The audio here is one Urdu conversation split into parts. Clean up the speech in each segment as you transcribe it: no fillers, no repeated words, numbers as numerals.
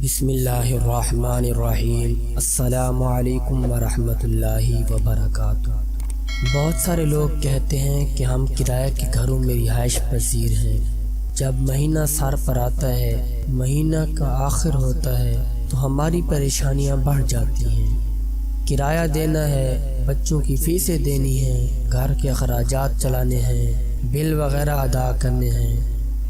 بسم اللہ الرحمن الرحیم۔ السلام علیکم ورحمۃ اللہ وبرکاتہ۔ بہت سارے لوگ کہتے ہیں کہ ہم کرایہ کے گھروں میں رہائش پذیر ہیں۔ جب مہینہ سر پر آتا ہے، مہینہ کا آخر ہوتا ہے تو ہماری پریشانیاں بڑھ جاتی ہیں۔ کرایہ دینا ہے، بچوں کی فیسیں دینی ہیں، گھر کے اخراجات چلانے ہیں، بل وغیرہ ادا کرنے ہیں۔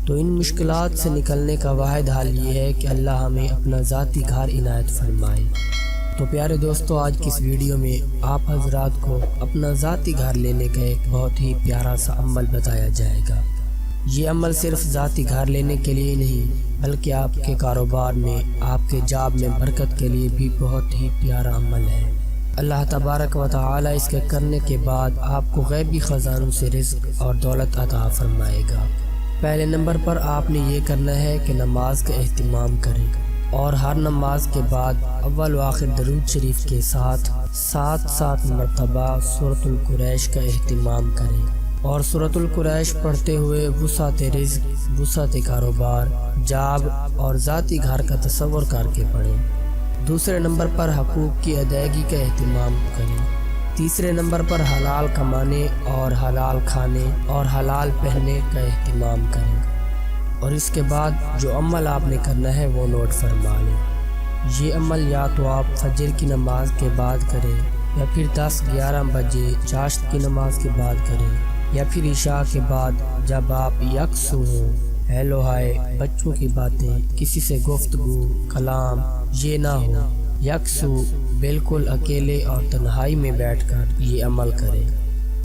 تو ان مشکلات سے نکلنے کا واحد حل یہ ہے کہ اللہ ہمیں اپنا ذاتی گھر عنایت فرمائے۔ تو پیارے دوستو، آج کی اس ویڈیو میں آپ حضرات کو اپنا ذاتی گھر لینے کا ایک بہت ہی پیارا سا عمل بتایا جائے گا۔ یہ عمل صرف ذاتی گھر لینے کے لیے نہیں، بلکہ آپ کے کاروبار میں، آپ کے جاب میں برکت کے لیے بھی بہت ہی پیارا عمل ہے۔ اللہ تبارک و تعالی اس کے کرنے کے بعد آپ کو غیبی خزانوں سے رزق اور دولت عطا فرمائے گا۔ پہلے نمبر پر آپ نے یہ کرنا ہے کہ نماز کا اہتمام کریں اور ہر نماز کے بعد اول و آخر درود شریف کے ساتھ 7 مرتبہ سورۃ القریش کا اہتمام کریں، اور سورۃ القریش پڑھتے ہوئے وسعت رزق، وسعت کاروبار، جاب اور ذاتی گھر کا تصور کر کے پڑھیں۔ دوسرے نمبر پر حقوق کی ادائیگی کا اہتمام کریں۔ تیسرے نمبر پر حلال کمانے اور حلال کھانے اور حلال پہننے کا اہتمام کریں، اور اس کے بعد جو عمل آپ نے کرنا ہے وہ نوٹ فرما لیں۔ یہ عمل یا تو آپ فجر کی نماز کے بعد کریں، یا پھر 10-11 بجے چاشت کی نماز کے بعد کریں، یا پھر عشاء کے بعد جب آپ یکسو ہوں، ہیلو ہائے، بچوں کی باتیں، کسی سے گفتگو کلام یہ نہ ہو، یکسو بالکل اکیلے اور تنہائی میں بیٹھ کر یہ عمل کریں۔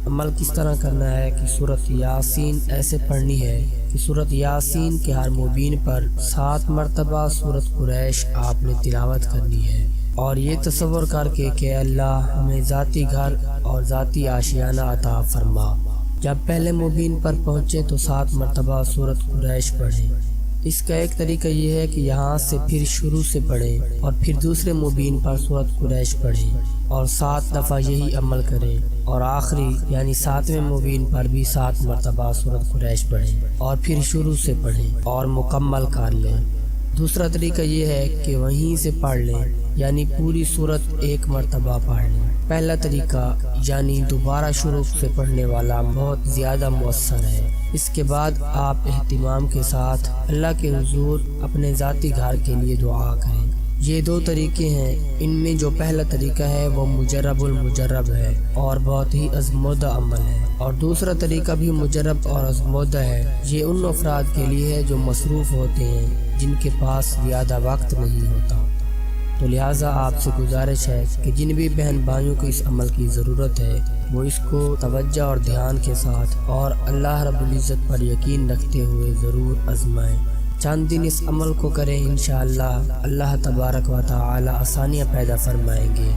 عمل کس طرح کرنا ہے کہ سورۃ یاسین ایسے پڑھنی ہے کہ سورۃ یاسین کے ہر مبین پر 7 مرتبہ سورۃ قریش آپ نے تلاوت کرنی ہے، اور یہ تصور کر کے کہ اللہ ہمیں ذاتی گھر اور ذاتی آشیانہ عطا فرما۔ جب پہلے مبین پر پہنچے تو 7 مرتبہ سورۃ قریش پڑھیں۔ اس کا ایک طریقہ یہ ہے کہ یہاں سے پھر شروع سے پڑھیں اور پھر دوسرے مبین پر سورۃ قریش پڑھیں اور 7 دفعہ یہی عمل کریں، اور آخری یعنی 7ویں مبین پر بھی 7 مرتبہ سورۃ قریش پڑھیں اور پھر شروع سے پڑھیں اور مکمل کر لیں۔ دوسرا طریقہ یہ ہے کہ وہیں سے پڑھ لیں، یعنی پوری سورت 1 مرتبہ پڑھ لیں۔ پہلا طریقہ یعنی دوبارہ شروع سے پڑھنے والا بہت زیادہ مؤثر ہے۔ اس کے بعد آپ اہتمام کے ساتھ اللہ کے حضور اپنے ذاتی گھر کے لیے دعا کریں۔ یہ 2 طریقے ہیں، ان میں جو پہلا طریقہ ہے وہ مجرب المجرب ہے اور بہت ہی آزمودہ عمل ہے، اور دوسرا طریقہ بھی مجرب اور آزمودہ ہے۔ یہ ان افراد کے لیے ہے جو مصروف ہوتے ہیں، جن کے پاس زیادہ وقت نہیں ہوتا۔ تو لہٰذا آپ سے گزارش ہے کہ جن بھی بہن بھائیوں کو اس عمل کی ضرورت ہے وہ اس کو توجہ اور دھیان کے ساتھ اور اللہ رب العزت پر یقین رکھتے ہوئے ضرور آزمائیں۔ چند دن اس عمل کو کریں، انشاءاللہ اللہ تبارک و تعالی آسانیاں پیدا فرمائیں گے۔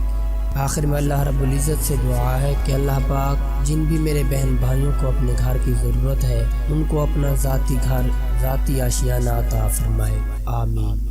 آخر میں اللہ رب العزت سے دعا ہے کہ اللہ پاک جن بھی میرے بہن بھائیوں کو اپنے گھر کی ضرورت ہے ان کو اپنا ذاتی گھر، ذاتی آشیانہ عطا فرمائے۔ آمین۔